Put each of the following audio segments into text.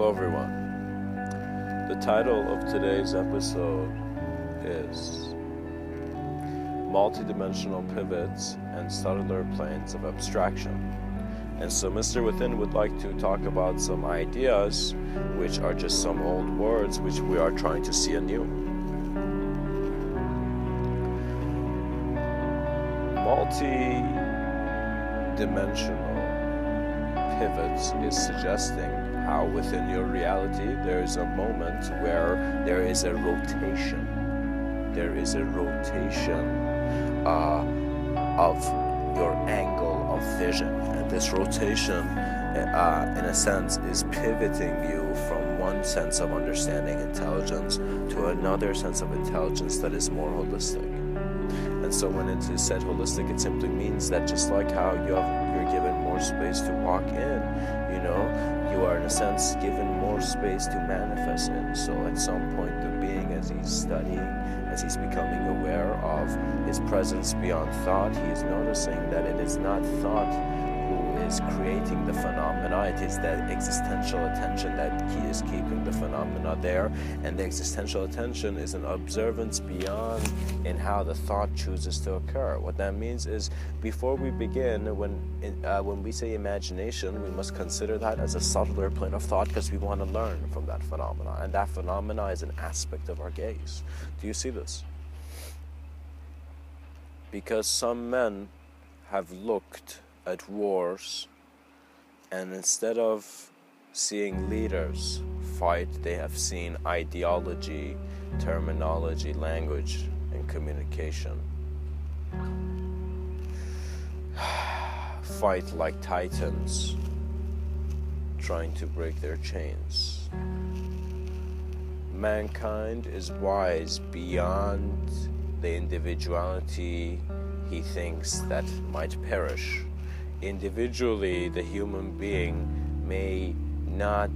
Hello everyone. The title of today's episode is Multidimensional Pivots and Subtler Planes of Abstraction. And so Mr. Within would like to talk about some ideas which are just some old words which we are trying to see anew. Multi-dimensional pivots is suggesting how within your reality there is a moment where there is a rotation. There is a rotation of your angle of vision. And this rotation, in a sense, is pivoting you from one sense of understanding intelligence to another sense of intelligence that is more holistic. And so when it is said holistic, it simply means that just like how you're given more space to walk in, you are in a sense given more space to manifest in. So at some point the being, as he's studying, as he's becoming aware of his presence beyond thought, he is noticing that it is not thought who is creating the phenomena, it is that existential attention that he is keeping the phenomena there, and the existential attention is an observance beyond in how the thought chooses to occur. What that means is, before we begin, when we say imagination, we must consider that as a subtler plane of thought, because we want to learn from that phenomena, and that phenomena is an aspect of our gaze. Do you see this? Because some men have looked at wars, and instead of seeing leaders fight, they have seen ideology, terminology, language, and communication fight like titans, trying to break their chains. Mankind is wise beyond the individuality he thinks that might perish. Individually, the human being may not,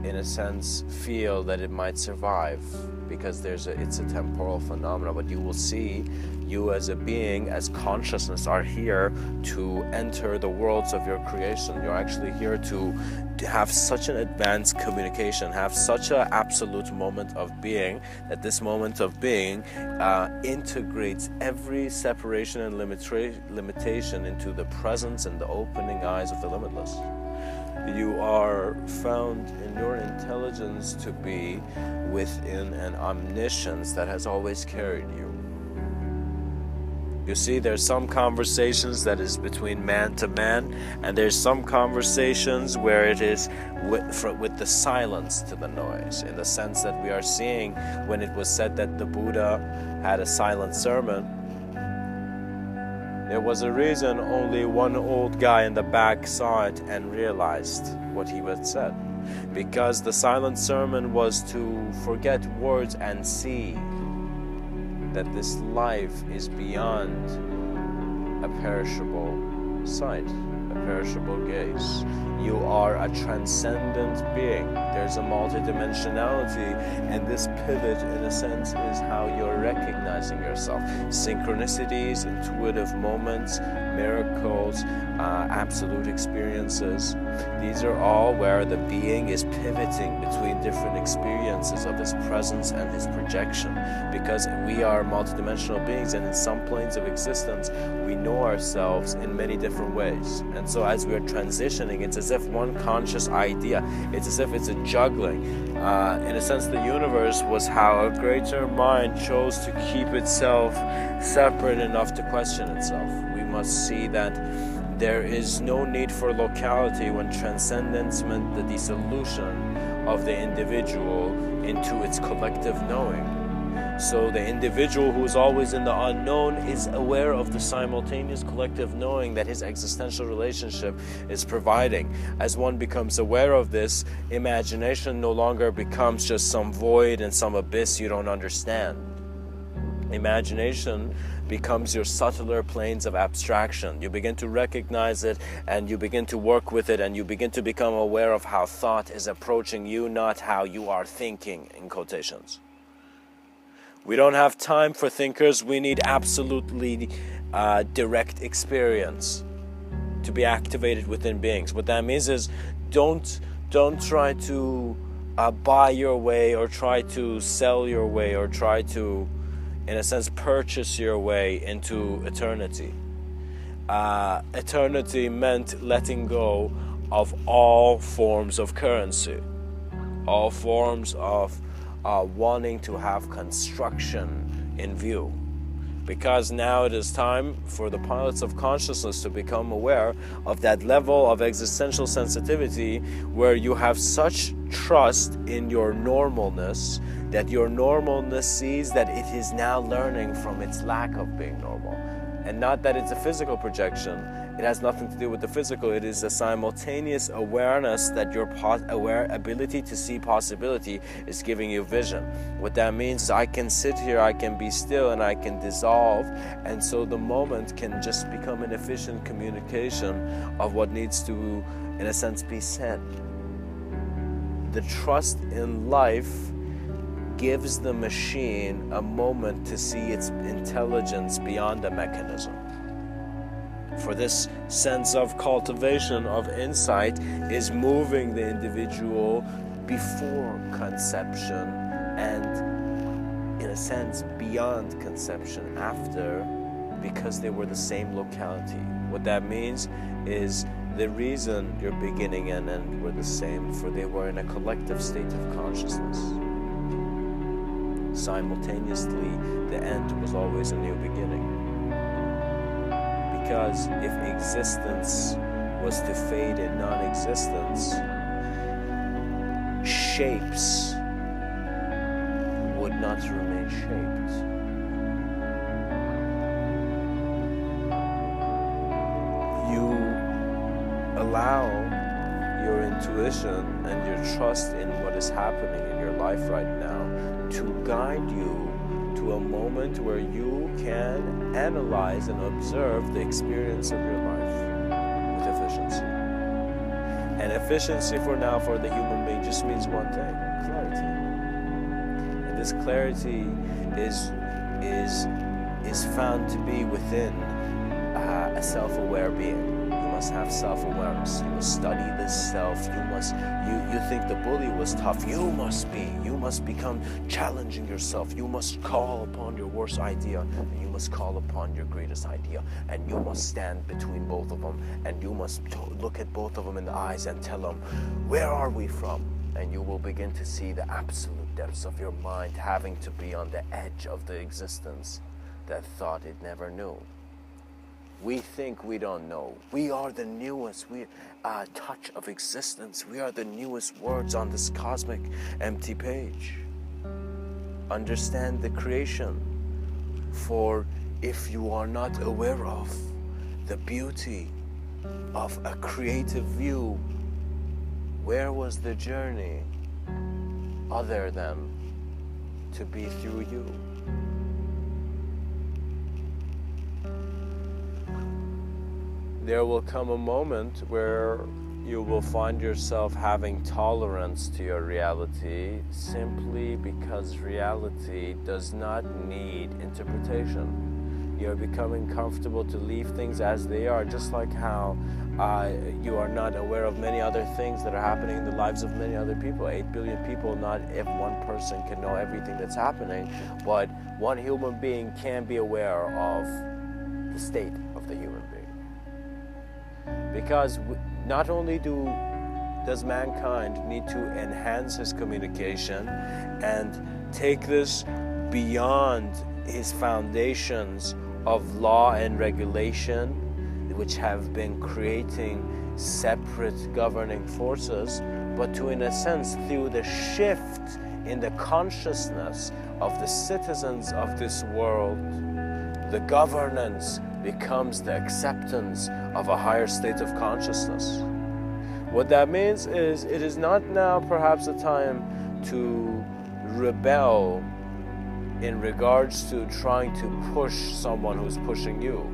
in a sense, feel that it might survive because it's a temporal phenomenon. But you will see, you as a being, as consciousness, are here to enter the worlds of your creation. You're actually here to have such an advanced communication, have such an absolute moment of being, that this moment of being integrates every separation and limitation into the presence and the opening eyes of the limitless. You are found in your intelligence to be within an omniscience that has always carried you. You see, there's some conversations that is between man to man, and there's some conversations where it is with the silence to the noise, in the sense that we are seeing when it was said that the Buddha had a silent sermon. There was a reason only one old guy in the back saw it and realized what he had said. Because the silent sermon was to forget words and see that this life is beyond a perishable sight, a perishable gaze. You are a transcendent being. There's a multidimensionality, and this pivot, in a sense, is how you're recognizing yourself. Synchronicities, intuitive moments, miracles, absolute experiences. These are all where the being is pivoting between different experiences of his presence and his projection. Because we are multidimensional beings, and in some planes of existence, we know ourselves in many different ways. And so as we are transitioning, it's as if one conscious idea, it's as if it's a juggling. In a sense, the universe was how a greater mind chose to keep itself separate enough to question itself. We must see that there is no need for locality when transcendence meant the dissolution of the individual into its collective knowing. So the individual who is always in the unknown is aware of the simultaneous collective knowing that his existential relationship is providing. As one becomes aware of this, imagination no longer becomes just some void and some abyss you don't understand. Imagination becomes your subtler planes of abstraction. You begin to recognize it, and you begin to work with it, and you begin to become aware of how thought is approaching you, not how you are thinking, in quotations. We don't have time for thinkers. We need absolutely direct experience to be activated within beings. What that means is Don't try to buy your way, or try to sell your way, or try to, in a sense, purchase your way into eternity. Eternity meant letting go of all forms of currency, all forms of wanting to have construction in view. Because now it is time for the pilots of consciousness to become aware of that level of existential sensitivity where you have such trust in your normalness that your normalness sees that it is now learning from its lack of being normal. And not that it's a physical projection. It has nothing to do with the physical. It is a simultaneous awareness that your ability to see possibility is giving you vision. What that means is I can sit here, I can be still, and I can dissolve. And so the moment can just become an efficient communication of what needs to, in a sense, be said. The trust in life gives the machine a moment to see its intelligence beyond the mechanism. For this sense of cultivation of insight is moving the individual before conception and, in a sense, beyond conception after, because they were the same locality. What that means is the reason your beginning and end were the same, for they were in a collective state of consciousness. Simultaneously, the end was always a new beginning. Because if existence was to fade in non-existence, shapes would not remain shaped. You allow your intuition and your trust in what is happening in your life right now to guide you to a moment where you can analyze and observe the experience of your life with efficiency. And efficiency for now, for the human being, just means one thing: clarity. And this clarity is found to be within a self-aware being. You must have self-awareness. You must study this self. You think the bully was tough. You must become challenging yourself. You must call upon your worst idea, and you must call upon your greatest idea, and you must stand between both of them, and you must look at both of them in the eyes and tell them, where are we from? And you will begin to see the absolute depths of your mind having to be on the edge of the existence that thought it never knew. We think we don't know. We are the newest touch of existence. We are the newest words on this cosmic empty page. Understand the creation. For if you are not aware of the beauty of a creative view, where was the journey other than to be through you? There will come a moment where you will find yourself having tolerance to your reality simply because reality does not need interpretation. You're becoming comfortable to leave things as they are, just like how you are not aware of many other things that are happening in the lives of many other people. 8 billion people, not if one person can know everything that's happening, but one human being can be aware of the state of the human being. Because not only does mankind need to enhance his communication and take this beyond his foundations of law and regulation, which have been creating separate governing forces, but to, in a sense, through the shift in the consciousness of the citizens of this world, the governance becomes the acceptance of a higher state of consciousness. What that means is it is not now perhaps a time to rebel in regards to trying to push someone who's pushing you.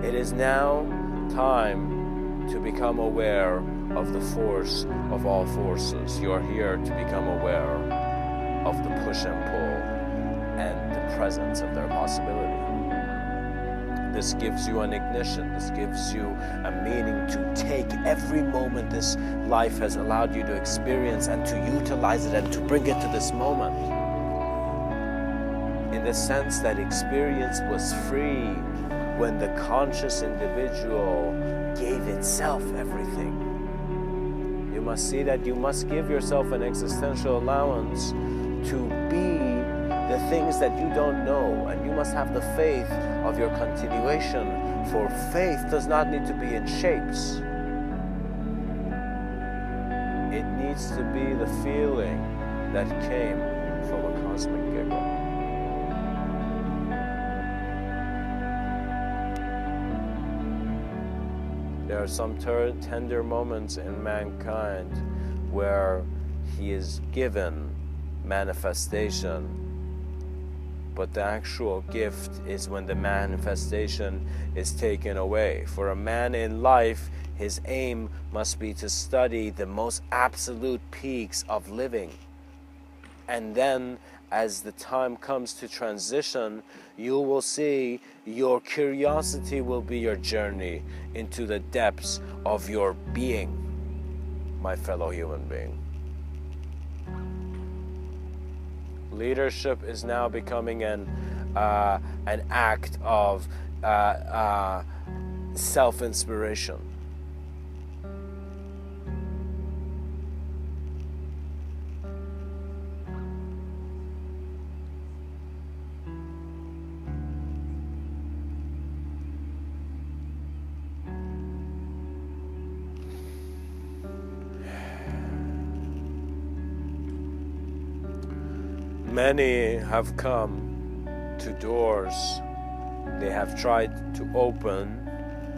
It is now time to become aware of the force of all forces. You're here to become aware of the push and pull and the presence of their possibility. This gives you an ignition. This gives you a meaning to take every moment this life has allowed you to experience and to utilize it and to bring it to this moment. In the sense that experience was free when the conscious individual gave itself everything. You must see that you must give yourself an existential allowance to be the things that you don't know, and you must have the faith of your continuation, for faith does not need to be in shapes. It needs to be the feeling that came from a cosmic giggle. There are some tender moments in mankind where he is given manifestation, but the actual gift is when the manifestation is taken away. For a man in life, his aim must be to study the most absolute peaks of living. And then, as the time comes to transition, you will see your curiosity will be your journey into the depths of your being, my fellow human being. Leadership is now becoming an act of self-inspiration. Many have come to doors they have tried to open,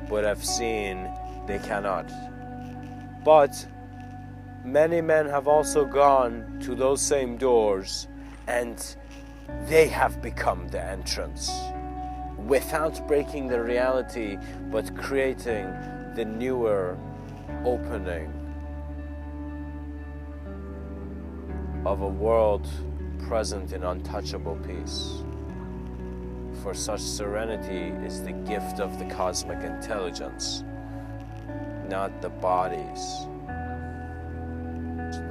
but have seen they cannot. But many men have also gone to those same doors, and they have become the entrance, without breaking the reality, but creating the newer opening of a world present in untouchable peace. For such serenity is the gift of the cosmic intelligence, not the bodies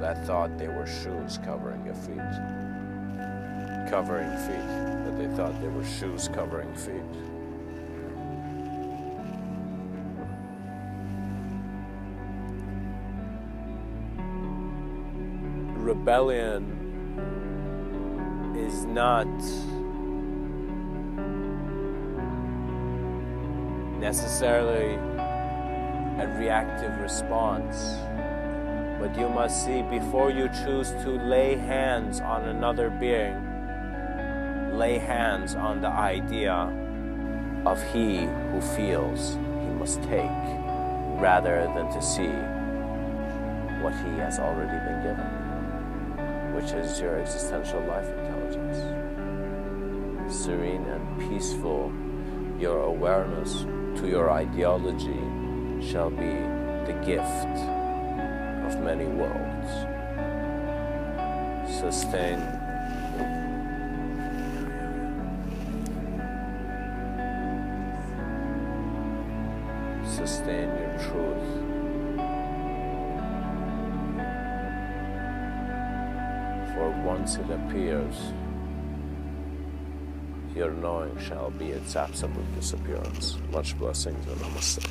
that thought they were shoes covering your feet. That they thought they were shoes covering feet. Rebellion is not necessarily a reactive response, but you must see, before you choose to lay hands on another being, lay hands on the idea of he who feels he must take, rather than to see what he has already been given, which is your existential life intelligence. Serene and peaceful, your awareness to your ideology shall be the gift of many worlds. Sustain your truth. For once it appears, your knowing shall be its absolute disappearance. Much blessings and namaste.